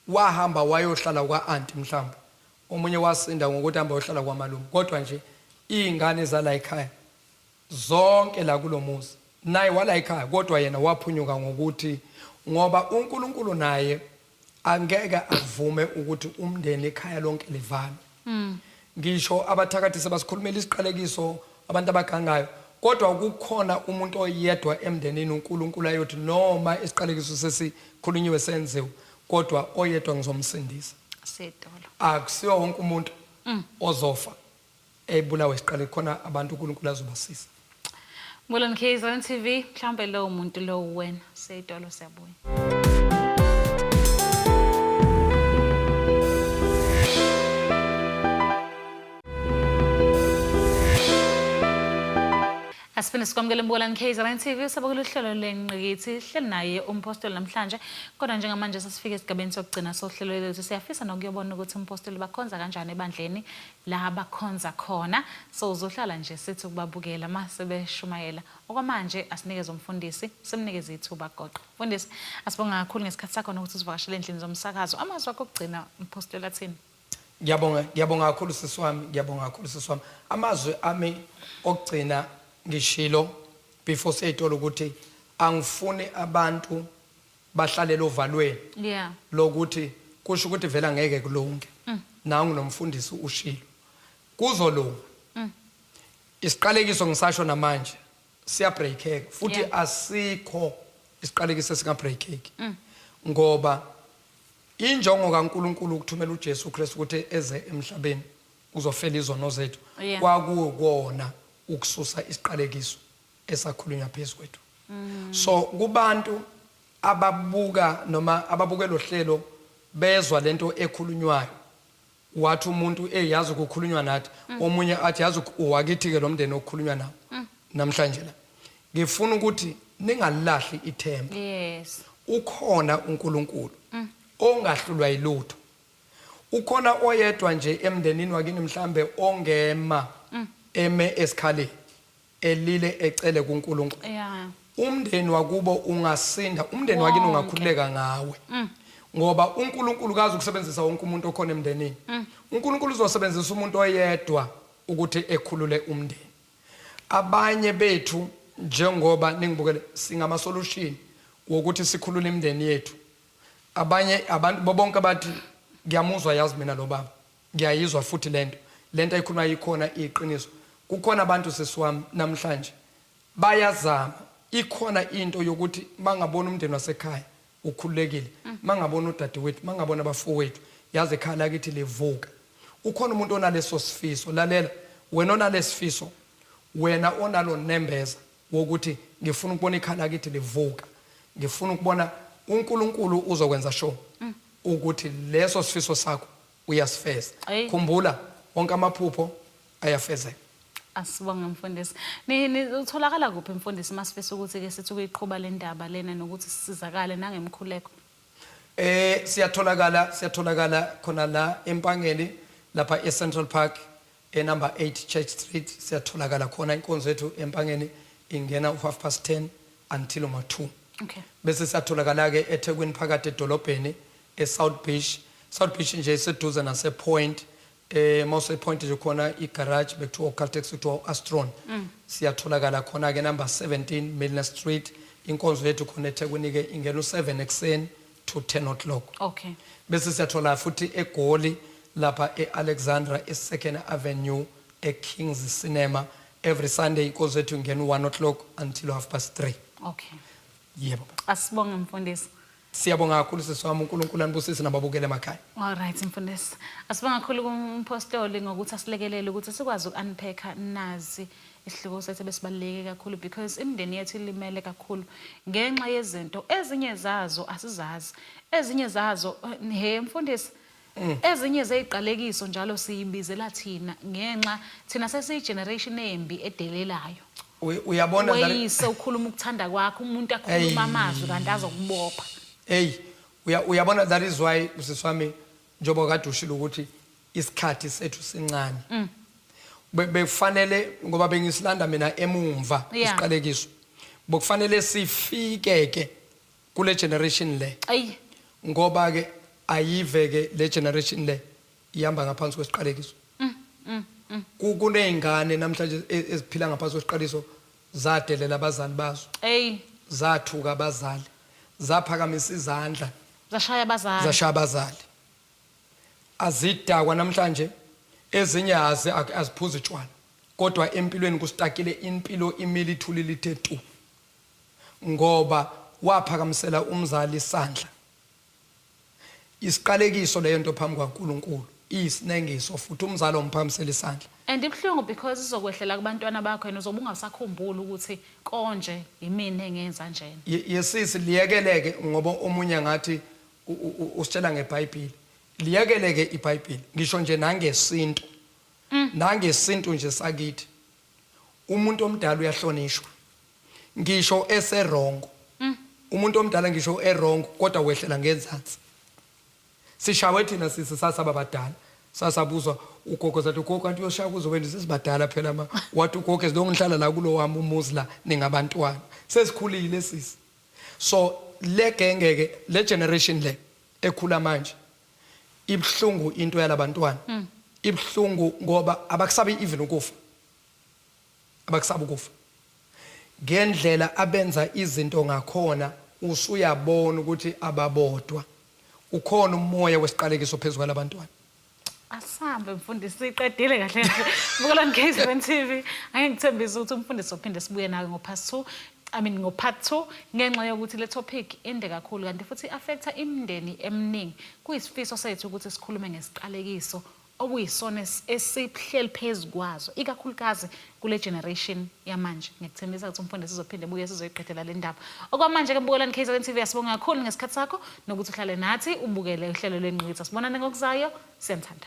wahamba wayohlala kwa-aunti mhlawumbe. Omunye wasinda ngokuthi hamba wayohlala kwamalume. Kodwa nje izingane zala ekhaya zonke la kulomuzi naye wala ekhaya kodwa yena waphunyuka ngokuthi ngoba uNkulunkulu naye angeke avume ukuthi umndeni ekhaya lonke livame. Ngisho abathakathi sebasikhulumela isiqalekiso abantu abagangayo kodwa kukhona umuntu oyedwa emndenini uNkulunkulu ayothi noma isiqalekiso sesikhulunyiwe senziwe kodwa oyedwa ngizomsindisa. Sedolo. Akusiyo wonke umuntu ozofa ebulawe isiqale khona abantu uNkulunkulu azobasiza. Mbulani KZN TV mhlambe lo umuntu lo wena Sedolo siyabuya. Asifuna sikwamukele Mbulani KZN TV sabukela uhlelo lengqikithi hleli naye umpostoli namhlanje kodwa njengamanje sasifika esigabeni sokugcina sohlelo lethu siyafisa nokuyobona ukuthi umpostoli bakhonza kanjani ebandleni la bakhonza khona so uzohlala nje sithi ukubabukela mase beshumayela okwamanje asinikeze umfundisi simnikeze ithuba goqo mfundisi asibonga kakhulu ngesikhathi sakho nokuthi usivakashele endlini zomsakazo amazwi akho okugcina umpostoli athini. Ngiyabonga kakhulu siswami amazwi ami okugcina ngishilo before seyitolo ukuthi angifuni abantu bahlale lovalweni lokuthi kusho ukuthi vela ngeke kulunge nawe nginomfundisi ushilo kuzolunga isiqalekiso ngisasho namanje siya breakeke futhi asikho isiqalekiso singa breakeke ngoba injongo kaNkuluNkulu ukuthumela uJesu Kristu ukuthi eze emhlabeni uzofela izono zethu kwakuwona ukususa isiqalekiso esakhulunywa phezulu. So kubantu ababuka noma ababuke lo hlelo bezwa lento ekhulunywayo wathi umuntu eyazi ukukhulunywa nathi omunye athi yazi uwakithi ke lo mndeni okukhulunywa nawo namhlanje la ngifuna ukuthi ningalahli ithemba. Ukhona uNkulunkulu ongahlulwa yilutho. Ukhona oyedwa nje emndenini wakini mhlambe ongema eme esikhale elile ecele kuNkulunkulu. Umndeni wakubo ungasinda umndeni wakini ungakhuleka ngawe ngoba uNkulunkulu kazi ukusebenzisa wonke umuntu okhona emndenini. uNkulunkulu uzosebenzisa umuntu oyedwa ukuthi ekhulule umndeni. Abanye bethu njengoba ningibukele singama solution wokuthi sikhulule imndeni yethu. Abanye abantu bonke abathi ngiyamuzwa yazi mina lo baba ngiyayizwa futhi lento ayikhuluma yikhona iqiniso. Kukhona abantu sesiwami namhlanje bayazama ikhona into yokuthi mangabona umndeni wasekhaya ukhululekile mangabona udadewethu mangabona abafowethu yazi ekhaya lakithi livuka. Ukhona umuntu onaleso sifiso lalela wena onalesifiso wena onalo nembeza wokuthi ngifuna ukubona ekhaya lakithi livuka ngifuna ukubona uNkulunkulu uzokwenza sure ukuthi leso sifiso sakho uyasifeza. Khumbula wonke amaphupho ayafezeka. Asibonga mfundisi. Ni utholakala kuphi mfundisi masifisa ukuthi ke sithi ukuyiqhubha le ndaba lena nokuthi sisizakale nangemkhuleko? Siyatholakala khona la eMpangeni lapha eCentral Park number 8 Church Street siyatholakala khona inkonzo yethu eMpangeni ingena u10:30 until 2. Okay. Bese siyatholakala ke eThekwini phakathi edolobheni eSouth Beach. South Beach nje seduze nase Point. Mose Point nje khona igarage bekuthiwa Caltex kuthiwa Astron. Siyatholakala khona ke number 17 Milner Street. Inkonzo yethu khona eThekwini ke ingena u7 ekseni to 10 o'clock. Okay. Bese siyathola futhi eGoli lapha eAlexandra eSecond Avenue eKings Cinema every Sunday inkonzo yethu ingena u1 o'clock until 3:30. Okay. Yebo. Asibonga mfundisi. Siyabonga kakhulu seswami uNkulunkulu anibusise nababukele emakhaya. All right mfundisi. Asibonga kakhulu kumpostoli ngokuthi asilekelele ukuthi sikwazi ukunpacka nazi isihloko sethu besibaleke kakhulu because imndeni yethu ilimele kakhulu ngenxa yezinto ezinye zazo asizazi ezinye zazo mfundisi ezinye zeziqalekiso njalo siyibizela thina ngenxa thina sesigeneration embi edelelayo. Uyabona wayise ukhuluma ukuthanda kwakho umuntu akhuluma amazwi kanti azokubopha. Uyabona that is why usiswami njobo kade ushilo ukuthi isikhathi sethu sincane bekufanele ngoba bengisilanda mina emumva isiqalekiso bokufanele sifikeke kule generation le ayi ngoba ke ayiveke le generation le ihamba ngaphansi kwesiqalekiso kunezingane namhlanje eziphila ngaphansi kwesiqalekiso zadelela abazali bazo zathuka abazali zaphakamisa izandla zashaya abazali azidakwa namhlanje ezinye aziphuza utshwala kodwa empilweni kustakile impilo imili ithuli lithe tu ngoba waphakamisela umzali isandla isiqalekiso leyo nto phambi kwaNkulunkulu isinengiso futhi umzali omphakamisela isandla and ibhlungu because izokwehlela kubantwana bakho yena uzobe ungasakhumbula ukuthi konje yimini engenza njena yesisi liyekeleke ngoba omunye ngathi usitshela ngeBhayibheli liyekeleke iBhayibheli ngisho nje nangesintu nje sakithi umuntu omdala uyahlonishwa ngisho eserongo umuntu omdala ngisho erongo kodwa wehlela ngenzansi sishawe thina sisasaba badala sasabuzwa ugogo zathi ugogo kanti uyoshaya kuzo wena sisibadala phela wathi ugogo ezilongihlala la kulo wami umuzi la ningabantwana sesikhulile sisi so le gengeke le generation le ekhula manje ibhlungu into yalabantwana ibhlungu ngoba abakusabi even ukufa abakusabi ukufa ngendlela abenza izinto ngakhona usuyabona ukuthi ababodwa ukhona umoya wesiqalekiso phezulu kwalabantwana asambe mfundisi iqedile kahle bukelani KZN TV ake ngithembisa ukuthi umfundisi ophinde sibuye nawe ngo-part 2 ngenxa yokuthi le topic inde kakhulu kanti futhi affecta imindeni eminingi kuyisifiso sethu ukuthi sikhulume ngesiqalekiso okuyisona esihleli phezulu kwazo ikakhulukazi kule generation yamanje ngikuthembisa ukuthi umfundisi uzophinde buye sizoyiqedela le ndaba okwamanje ke bukelani KZN TV asibonga kakhulu ngesikhathi sakho nokuthi uhlale nathi ubukele uhlelo lwengqikithi sibonane ngokuzayo siyanthanda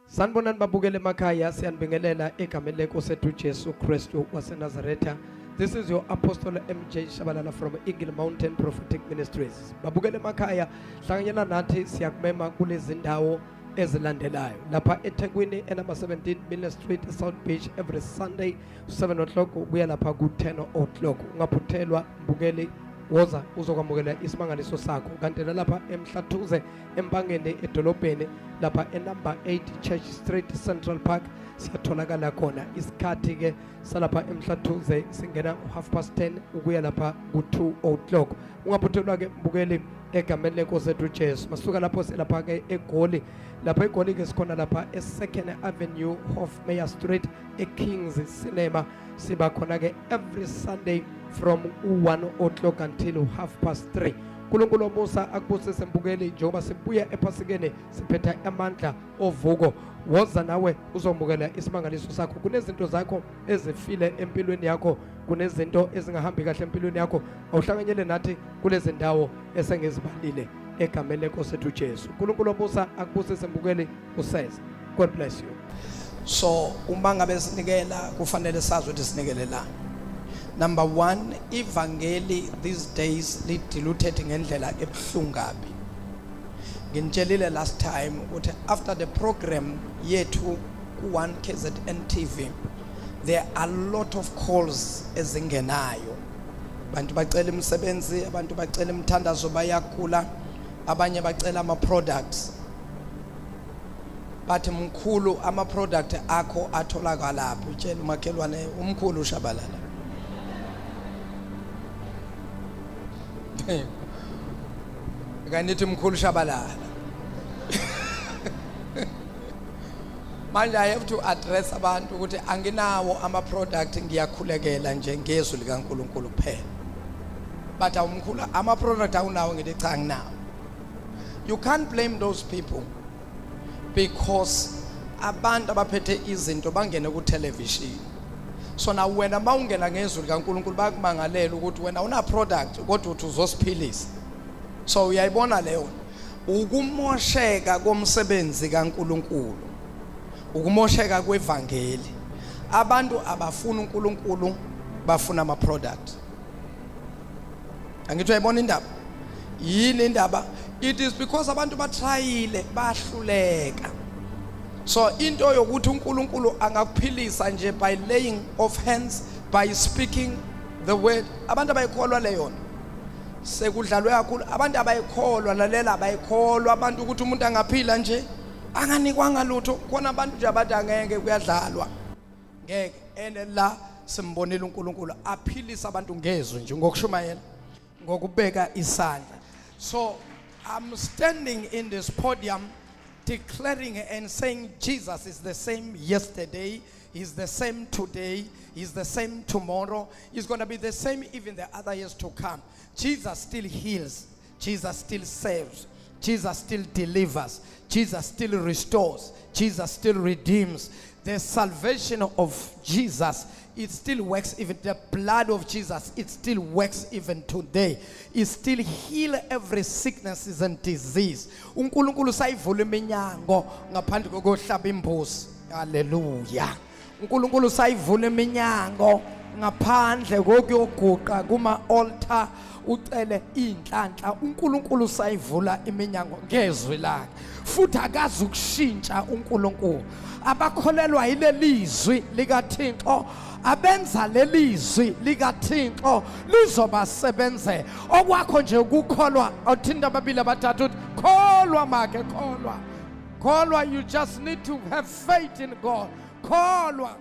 sanibonani babukele emakhaya siyanibingelela egameni lenkosi ethu Jesu Kristu waseNazaretha. This is your Apostle MJ Shabalala from Eagle Mountain Prophetic Ministries. Babukele emakhaya hlanganyela nathi siyakumema kulezi ndawo ezilandelayo lapha eThekwini enumber 17 Miller Street South Beach every Sunday 7 o'clock kuya lapha ku 10 o'clock ungaphuthelwa mbukeli woza uzokwamukela isimangaliso sakho kanti lapha eMhlathuze empangeni edolobheni lapha enumber 8 Church Street Central Park siyatholakala khona isikhathi ke salapha eMhlathuze singena 10:30 ukuya lapha ku 2 o'clock ungaphuthelwa ke mbukeli egameni lenkosi ethu Jesu masuka lapho selapha ke eGoli lapha eGoli ke sikhona lapha e2nd Avenue Hofmeyer Street eKings Cinema siba khona ke every Sunday from 1 o'clock until 3:30 uNkulunkulu omusa akubusise mbukeli njengoba sibuya ephasikeni siphetha amandla ovuko woza nawe uzomukela isimangaliso sakho kunezinto zakho ezifile empilweni yakho kunezinto ezingahambi kahle empilweni yakho awuhlanganyele nathi kulezi ndawo esengezibalile egameni lenkosi ethu Jesu uNkulunkulu omusa akubusise mbukeli useze God bless you. So uma ngabe sinikela kufanele sazi ukuthi sinikele la. Number 1, ivangeli these days lidiluted ngendlela ebuhlungu kabi. Nginitshelile last time ukuthi after the program yethu ku1 KZN TV there are a lot of calls ezingenayo. Abantu bacela imisebenzi, abantu bacela imthandazo bayakhula, abanye bacela ama products. But mkhulu ama product akho atholakala lapho. Utshela umakhelwane umkhulu uShabalala. Akanithi mkhulu Shabalala. Manje I have to address abantu ukuthi anginawo ama product ngiyakhulekela nje ngezwi likaNkuluNkulu kuphela. But awumkhulu ama product awunawo ngithi cha nginawo. You can't blame those people because abantu abaphethe izinto bangene ku television. So na wena mawungena ngezwi likaNkuluNkulu bakumangalela ukuthi wena una product kodwa uthi uzosiphilisa. So uyayibona leyo ukumosheka komsebenzi kaNkuluNkulu ukumosheka kwevangeli abantu abafuna uNkulunkulu bafuna ama product angithi uyayibona indaba yini indaba It is because abantu batrayile bahluleka. So into yokuthi uNkulunkulu angakuphilisa nje by laying of hands, by speaking the word, abantu abayikholwa leyo sekudlalwe kakhulu. Abantu abayikholwa lalela abayikholwa abantu ukuthi umuntu angaphila nje anganikwanga lutho. Khona abantu nje abathi angeke kuyadlalwa. Ngeke ene la simbonile uNkulunkulu aphilisa abantu ngezwe nje ngokushumayela ngokubeka isandla. So I'm standing in this podium declaring and saying Jesus is the same yesterday, he's the same today, he's the same tomorrow, he's going to be the same even the other years to come. Jesus still heals, Jesus still saves, Jesus still delivers, Jesus still restores, Jesus still redeems. The salvation of Jesus, it still works. Even the blood of Jesus, it still works even today. It still heals every sickness and disease. uNkulunkulu sayivula iminyango ngaphandle kokuhlaba imbuzi. Hallelujah. uNkulunkulu sayivula iminyango ngaphandle kokuyoguqa kuma altar ucele inhlanhla. uNkulunkulu sayivula iminyango ngezwi lakhe. Futhi akazi ukushintsha uNkulunkulu. Abakholelwa yilelizwi likaThixo, abenza lelizwi likaThixo lizobasebenze. Okwakho nje ukukholwa, awuthinta ababili abathathu uthi kholwa make kholwa. Kholwa, you just need to have faith in God. Kholwa.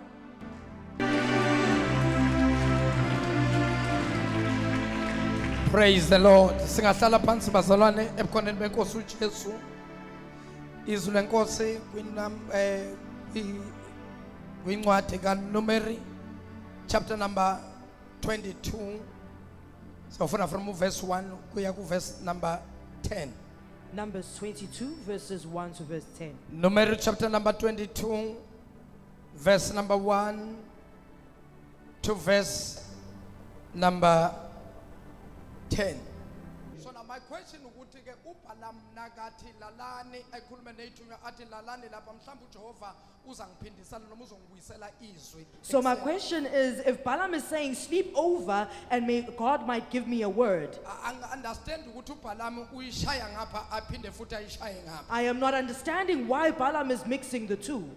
Praise the Lord. Singahlala phansi bazalwane ebukhoneni benkosi uJesu. Izwi lenkosi kwincwadi kaNumeri chapter number 22. So from verse 1 kuya ku verse number 10. Numbers 22 verses 1 to verse 10. Numeri chapter number 22 verse number 1 to verse number 10. So now my question ukuthi ke uBalaam nakathi lalani ekhulume nethunywa athi lalani lapha mhlawumbe uJehova uzangiphindisela noma uzongibuyisela izwi. So my question is, if Balaam is saying sleep over and God might give me a word, I understand ukuthi uBalaam uyishaya ngapha aphinde futhi ayishaye ngapha. I am not understanding why Balaam is mixing the two.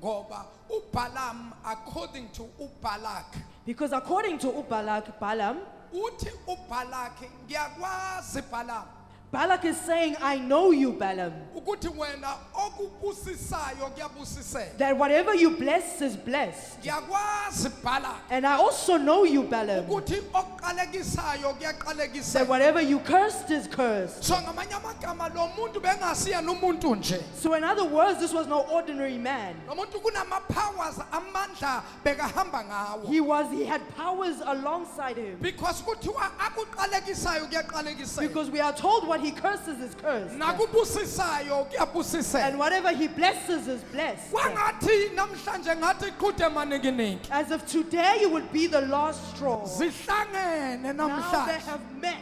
Ngoba uBalaam according to uBalak, Because according to Balaam, uthi uBalak ngiyakwazi Balaam Balak is saying, I know you, Balaam, ukuthi wena okubusisayo kuyabusisela. that whatever you bless is blessed. Ngiyakwazi Balak And I also know you, Balaam, ukuthi okuqalekisayo that kuyaqalekisela. whatever you cursed is cursed. So ngamanye amagama lo muntu bengasiya nomuntu nje. So in other words, this was no ordinary man. Lo muntu kunama powers amandla bekahamba ngawo. He had powers alongside him. Because kuthiwa akuqalekisayo kuyaqalekisela. Because we are told what he curses is cursed. Nakubusisayo kuyabusisela. And whatever he blesses is blessed. Kwangathi namhlanje ngathi qhude maningi. As if today it would be the last straw. Zihlangene Now they namhlanje. have met.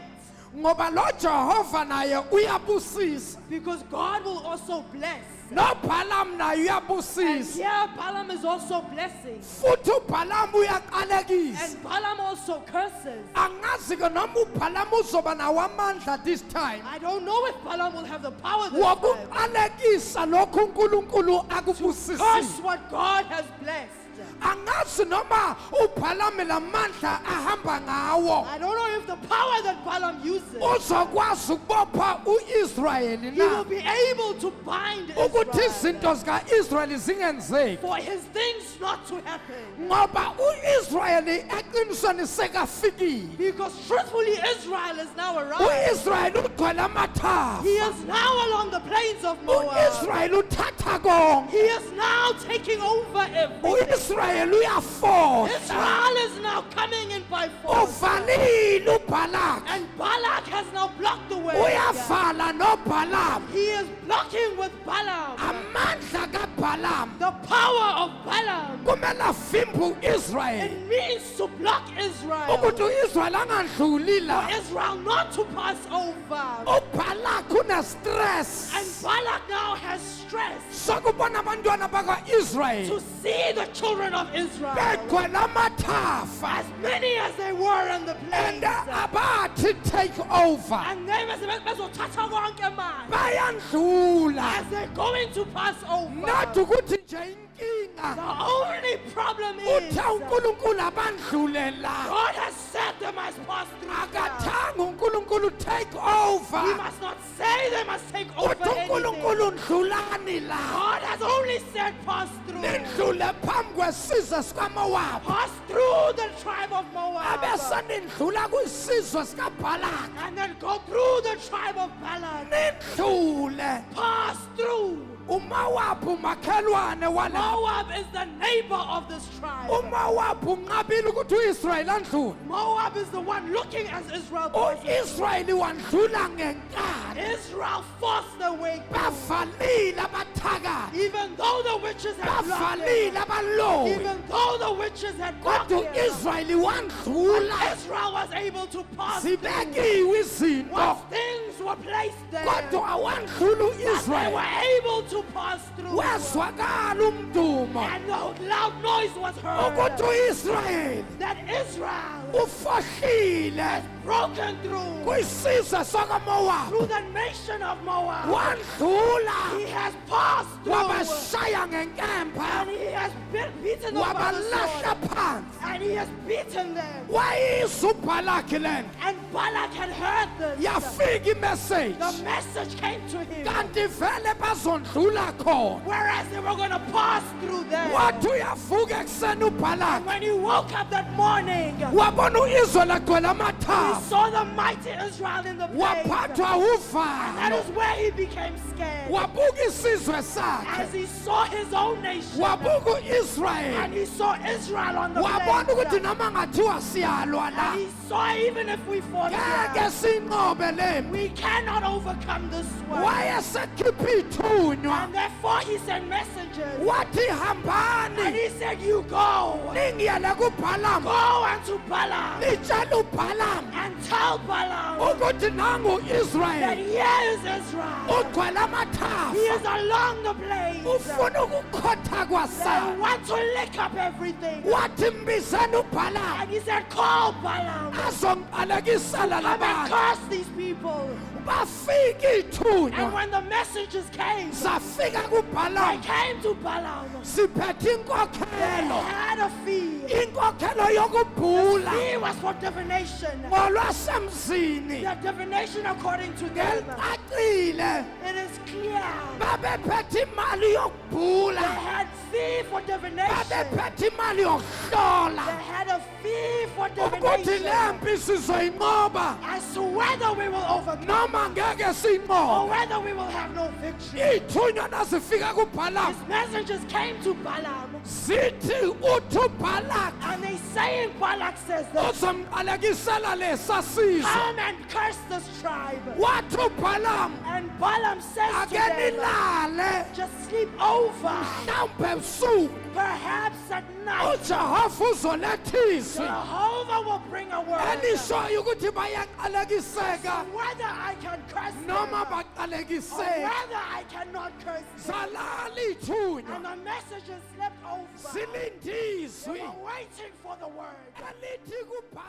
Ngoba lo Jehova naye uyabusisa. Because God will also bless. No Balaam naye And uyabusisa. here Balaam is also blessing. Futhi uBalaam uyaqalekisa. And Balaam also curses. Angazi ke noma uBalaam uzoba nawo amandla this time. I don't know if Balaam will have the power this time Wokuqalekisa lokhu uNkulunkulu to akubusisile. curse what God has blessed. Angazi noma uBalaam lamandla ahamba ngawo I don't know if the power that Balaam uses, uzokwazi ukubopha uIsrayeli he will na be able to bind ukuthi Israel izinto zikaIsrayeli zingenzeki. for his things not to happen. Ngoba uIsrayeli eqinisweni sekafikile. Because truthfully, Israel is now arrived. uIsrayeli ugcwele amathafa. He is now along the plains of Moab. uIsrayeli uthatha konke. He is now taking over everything. uIsrayeli uyafosa. Israel is now coming in by force. Uvalile uBalak. And Balak has now blocked the way. Uyavala noBalaam. He is blocking with Balaam. Amandla kaBalaam The power of Balaam. kumele avimbe uIsrayeli It means to block Israel. ukuthi uIsrayeli angadluli For la. Israel not to pass over. uBalak une stress. And Balak now has stress. sokubona abantwana bakwa-Israyeli to see the children of Israel, begcwele amathafa as many as they were in the and place, abathi take over and they bezothatha konke manje, bayandlula as they're going to pass over. nathi ukuthi nje inkinga The only problem is uthe uNkulunkulu abandlulela God has set them as pass through. akathanga uNkulunkulu take We over must not say they must take over uthi anything. uNkulunkulu ndlulani la God has only said pass through. nindlule phambi kwesizwe sikaMowabi Pass through the tribe of Moab. abese nindlula kwisizwe sikaBhalaki And then go through the tribe of Balak. nindlule Pass through. uMowabi umakhelwane wala Moab is the neighbor of this tribe. uMowabi unqabile ukuthi uIsrayeli andlule Moab is the one looking as Israel passes. uIsrayeli wandlula ngenkani Israel forced their way through. bavalile abathakathi Even though the witches had blocked bavalile them. abaloyi Even though the witches had blocked kodwa them. uIsrayeli wandlula Israel was able to pass through. zibekiwe izinto Once things were placed there, kodwa awandlula but they were uIsrayeli able to pass through. wezwakala umdumo And the loud noise was ukuthi heard uIsrayeli that Israel ufohlile broken through kwisizwe sakaMowabi through the nation of Moab. wandlula He has passed through wabashaya ngenkemba and he has beaten them by the wabalahla sword. phansi And he has beaten them. wayizwa uBhalaki lento And Balak had heard this. yafika imessage The message came to him. kanti vele bazondlula khona Whereas they were going to pass through there. wathi uyavuka ekuseni And uBhalaki when he woke up that morning, he wabona uizwe lagcwele amathafa saw the mighty Israel in the place. waphathwa That uvalo is where he became scared. wabuka isizwe sakhe As he saw his own nation. wabuka And uIsrayeli he saw Israel on the wabona ukuthi place. noma ngathiwa siyalwa la And he saw even if we fought ngeke here, sinqobe lempi we cannot overcome this one. wayesekhipha ithunywa And therefore he sent messengers. wathi And hambani he said, you go. ningiyele kubhalamu Go unto Balaam. litshela ubhalamu And tell Balaam ukuthi nangu that Israyeli here is Israel. ugcwele He amathafa is along the plains. ufuna ukukhotha They kwasana want to lick up everything. wathi mbizeni ubhalamu And he said, call Balaam. azongiqalekisela Come and labantu curse these people. bafika And ithunywa when the messages came, zafika they kubhalamu came to Balaam. siphethe They inkokhelo had a fee. inkokhelo yokubhula Fee was for divination. ngolwasemzini The divination according to them. ngelicacile It is clear. babephethe imali They yokubhula had fee for divination. babephethe imali They yokuhlola had a fee for ukuthi divination. lempi sizoyinqoba As to whether we will overcome noma ngeke or siyinqobe whether we will have no victory. ithunywa nazifika kubhalamu His messengers came to Balaam. zithi uthi ubhalaki And they say in Balak says this, uzomqalekisela lesa sizwe come and curse this tribe. wathi ubhalamu And Balaam says to ake them, nilale just sleep over. mhlawumbe ebusuku Perhaps at night, ujehova uzoletha izwi Jehovah will bring a word. elishoyo ukuthi bayaqalekiseka Whether I can curse noma them, or baqalekiseka whether I cannot curse them. zalala ithunywa And the messengers slept over. zilinde They izwi were waiting for the word. elithi kubhalamu